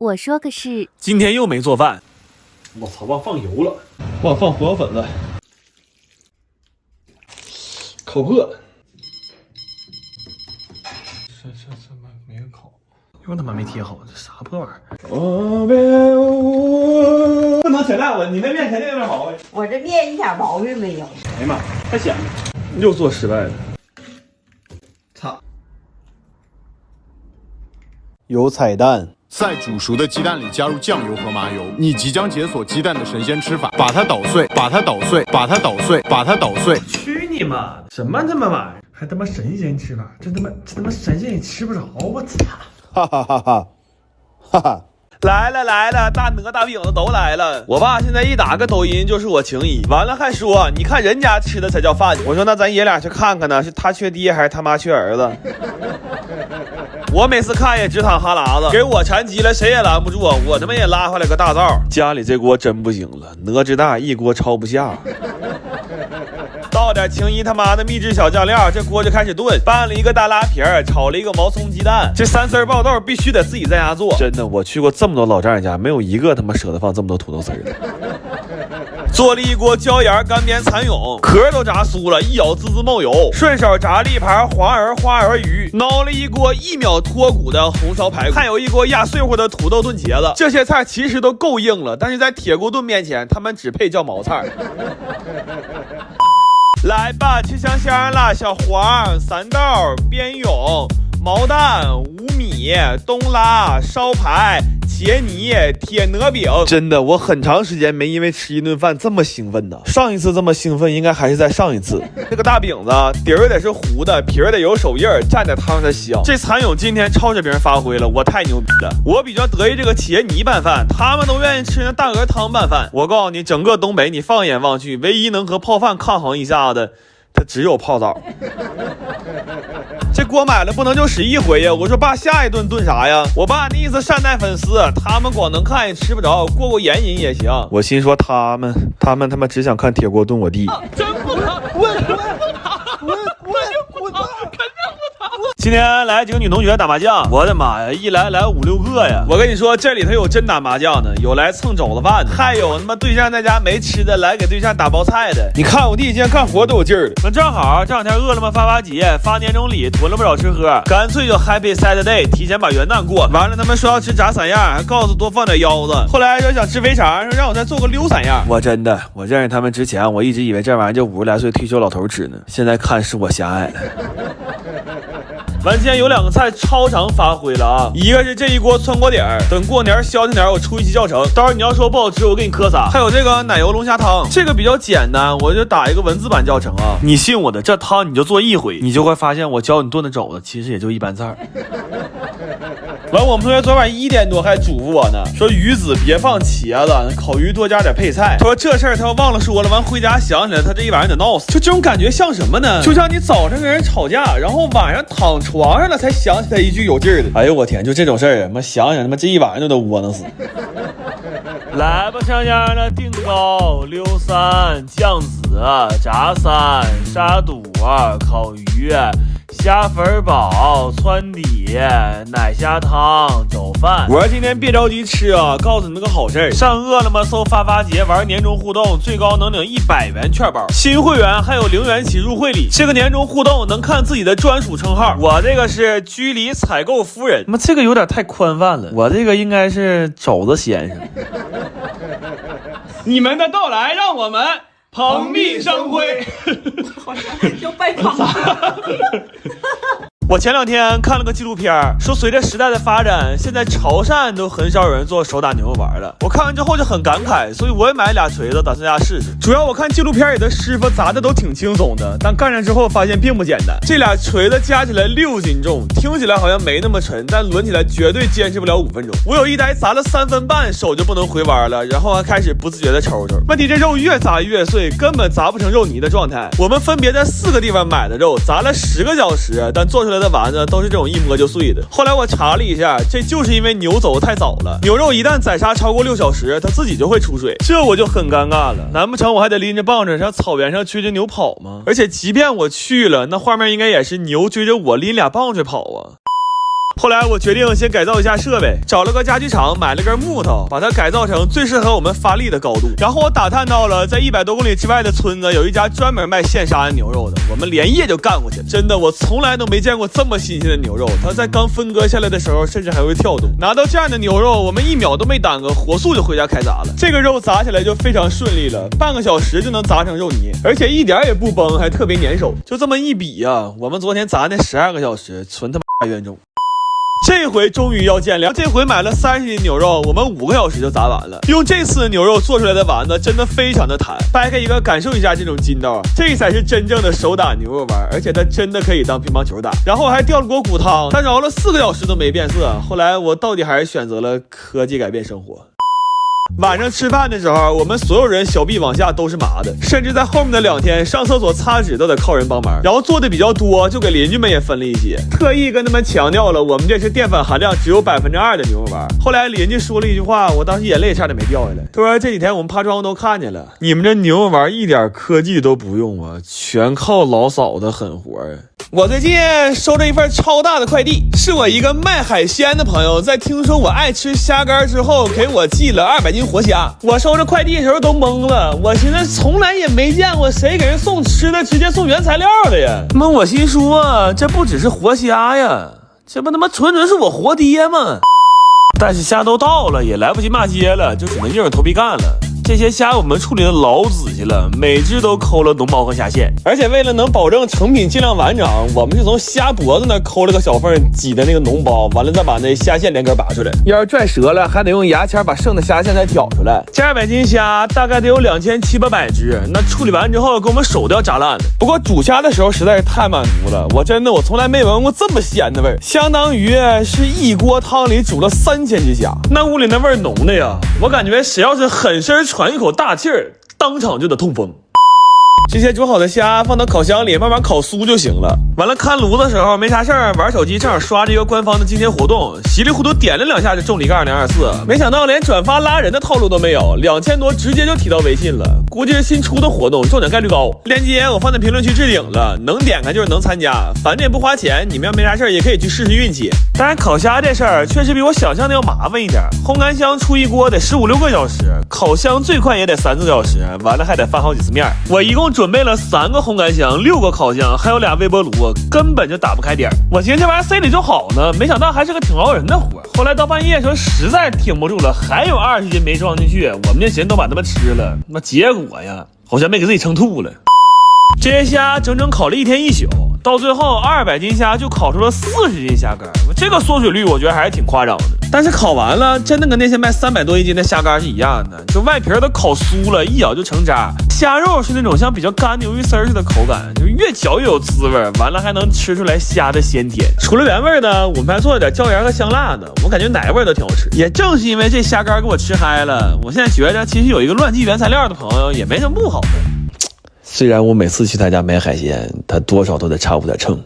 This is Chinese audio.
我说个是，今天又没做饭，我操，忘放油了，忘放胡椒粉了，烤破了，这没个烤，又他妈没贴好，这啥破玩意儿？不能扯淡，你那面肯定有点毛病。我这面一点毛病没有。哎呀妈，太咸了，又做失败了。操！有彩蛋。在煮熟的鸡蛋里加入酱油和麻油，你即将解锁鸡蛋的神仙吃法，把它捣碎，把它捣碎，把它捣碎，把它捣碎。去你妈！什么他妈玩意儿？还他妈神仙吃法？这他妈神仙也吃不着！我操！哈哈哈哈哈哈！来了，大鹅大饼子都来了。我爸现在一打个抖音就是我情谊，完了还说你看人家吃的才叫饭。我说那咱爷俩去看看呢，是他缺爹还是他妈缺儿子？我每次看也直淌哈喇子，给我馋急了谁也拦不住，我他妈也拉回来个大灶。家里这锅真不行了，哪吒大一锅抄不下。倒点情谊他妈的秘制小酱料，这锅就开始炖，拌了一个大拉皮儿，炒了一个毛葱鸡蛋，这三丝爆豆必须得自己在家做。真的，我去过这么多老丈人家，没有一个他妈舍得放这么多土豆丝的。做了一锅椒盐干煸蚕蛹，壳都炸酥了，一咬滋滋冒油。顺手炸了一盘花儿鱼，捞了一锅1秒脱骨的红烧排骨，还有一锅压碎乎的土豆炖茄子。这些菜其实都够硬了，但是在铁锅炖面前，他们只配叫毛菜。来吧，吃香香了，小黄、三豆、边蛹、毛蛋、五米、冬拉、烧排、茄泥、铁鹅饼。真的，我很长时间没因为吃一顿饭这么兴奋呢。上一次这么兴奋应该还是在上一次。这个大饼子底儿得是糊的，皮儿得有手印儿，蘸在汤才香。这蚕蛹今天超水平发挥了，我太牛逼了。我比较得意这个茄泥拌饭，他们都愿意吃那大鹅汤拌饭。我告诉你，整个东北你放眼望去，唯一能和泡饭抗衡一下的，它只有泡澡。这锅买了不能就使一回呀！我说爸，下一顿炖啥呀？我爸那意思善待粉丝，他们光能看也吃不着，过眼瘾也行。我心说他们他妈只想看铁锅炖我弟。真不他，我肯定不他。今天来几个女同学打麻将，我的妈呀，一来5、6个呀！我跟你说，这里头有真打麻将的，有来蹭肘子饭的，还有他妈对象在家没吃的来给对象打包菜的。你看我弟今天干活都有劲儿的。那正好这两天饿了么发节，发年终礼，囤了不少吃喝，干脆就 Happy Saturday， 提前把元旦过。完了他们说要吃炸散样，还告诉多放点腰子。后来说想吃肥肠，说让我再做个溜散样。我真的，我认识他们之前，我一直以为这玩意儿就50来岁退休老头吃呢，现在看是我狭隘了。完，今天有2个菜超常发挥了啊！一个是这一锅汆锅底儿，等过年消停点，我出一期教程。到时候你要说不好吃，我给你磕仨。还有这个奶油龙虾汤，这个比较简单，我就打一个文字版教程啊。你信我的，这汤你就做一回，你就会发现我教你炖的肘子其实也就一般菜。完，我们同学昨晚1点多还嘱咐我呢，说鱼子别放茄子，烤鱼多加点配菜。他说这事儿他要忘了说了，完回家想起来，他这一晚上得闹死。就这种感觉像什么呢？就像你早上跟人吵架，然后晚上躺床上了才想起来一句有劲儿的。哎呦我天，就这种事儿，他妈想想他妈这一晚上都窝囊死。来吧，香香的定糕、溜三、酱子、炸三、沙肚、烤鱼、虾粉煲、汆底、奶虾汤、肘饭。我说今天别着急吃啊，告诉你们个好事儿，上饿了么搜发节玩年终互动，最高能领100元券包，新会员还有0元起入会礼。这个年终互动能看自己的专属称号，我这个是居里采购夫人。那么这个有点太宽泛了，我这个应该是肘子先生。你们的到来让我们蓬荜生辉。好像要拜访了。我前2天看了个纪录片，说随着时代的发展，现在潮汕都很少有人做手打牛肉丸了。我看完之后就很感慨，所以我也买俩锤子打算家试试。主要我看纪录片里的师傅砸的都挺轻松的，但干上之后发现并不简单。这俩锤子加起来6斤重，听起来好像没那么沉，但抡起来绝对坚持不了5分钟。我有一台砸了3分半，手就不能回弯了，然后还开始不自觉的抽抽。问题这肉越砸越碎，根本砸不成肉泥的状态。我们分别在4个地方买的肉，砸了10个小时，但做出来的丸子都是这种一摸就碎的。后来我查了一下，这就是因为牛走太早了，牛肉一旦宰杀超过6小时，它自己就会出水，这我就很尴尬了。难不成我还得拎着棒子上草原上追着牛跑吗？而且即便我去了，那画面应该也是牛追着我拎俩棒槌跑啊。后来我决定先改造一下设备，找了个家具厂买了根木头，把它改造成最适合我们发力的高度。然后我打探到了在100多公里之外的村子有一家专门卖现杀牛肉的，我们连夜就干过去。真的，我从来都没见过这么新鲜的牛肉，它在刚分割下来的时候甚至还会跳动。拿到这样的牛肉，我们1秒都没耽搁，火速就回家开砸了。这个肉砸起来就非常顺利了，半个小时就能砸成肉泥，而且一点也不崩，还特别粘手。就这么一比啊，我们昨天砸那12个小时纯他妈冤种。这回终于要见谅，这回买了30斤牛肉，我们5个小时就砸完了。用这次牛肉做出来的丸子真的非常的弹，掰开一个感受一下这种筋道，这才是真正的手打牛肉丸，而且它真的可以当乒乓球打。然后我还调了锅骨汤，但熬了4个小时都没变色，后来我到底还是选择了科技改变生活。晚上吃饭的时候，我们所有人小臂往下都是麻的，甚至在后面的2天上厕所擦纸都得靠人帮忙。然后做的比较多，就给邻居们也分了一些，特意跟他们强调了我们这是淀粉含量只有2%的牛肉丸。后来邻居说了一句话，我当时眼泪差点没掉下来。他说这几天我们趴窗都看见了，你们这牛肉丸一点科技都不用啊，全靠老嫂子狠活啊。我最近收着一份超大的快递，是我一个卖海鲜的朋友在听说我爱吃虾干之后给我寄了200斤活虾。我收着快递的时候都懵了，我寻思从来也没见过谁给人送吃的直接送原材料的呀。那么我心说这不只是活虾呀，这不他妈纯是我活爹吗？但是虾都到了也来不及骂街了，就只能硬着头皮干了。这些虾我们处理的老仔细了，每只都抠了脓包和虾线，而且为了能保证成品尽量完整，我们是从虾脖子那抠了个小缝，挤的那个脓包，完了再把那虾线连根拔出来。要是拽折了，还得用牙签把剩的虾线再挑出来。这200斤虾大概得有2700-800只，那处理完之后给我们手都要炸烂的。不过煮虾的时候实在是太满足了，我从来没闻过这么鲜的味儿，相当于是一锅汤里煮了3000只虾，那屋里那味儿浓的呀，我感觉谁要是狠声喘一口大气儿，当场就得痛风。这些煮好的虾放到烤箱里慢慢烤酥就行了。完了看炉子的时候没啥事儿，玩手机正好刷这个官方的今天活动，稀里糊涂点了2下就中了一个2024，没想到连转发拉人的套路都没有，2000多直接就提到微信了，估计是新出的活动，中奖概率高。链接我放在评论区置顶了，能点开就是能参加，反正也不花钱，你们要没啥事儿也可以去试试运气。当然烤虾这事儿确实比我想象的要麻烦一点，烘干箱出一锅得15-16个小时，烤箱最快也得3-4个小时，完了还得翻好几次面。我一共准备了3个烘干箱、6个烤箱，还有2微波炉，根本就打不开点。我寻思这玩意儿塞里就好呢，没想到还是个挺熬人的活。后来到半夜的时候实在挺不住了，还有20斤没装进去，我们这寻思都把它们吃了，那结果呀，好像没给自己撑吐了。这些虾整整烤了1天1宿，到最后200斤虾就烤出了40斤虾干，这个缩水率我觉得还是挺夸张的。但是烤完了真的跟那些卖300多1斤的虾干是一样的，就外皮都烤酥了，一咬就成渣。虾肉是那种像比较干的鱿鱼丝似的口感，就越嚼越有滋味，完了还能吃出来虾的鲜甜。除了原味的，我们还做了点椒盐和香辣的，我感觉哪味都挺好吃。也正是因为这虾干给我吃嗨了，我现在觉得其实有一个乱寄原材料的朋友也没什么不好的。虽然我每次去他家买海鲜，他多少都得差我点秤。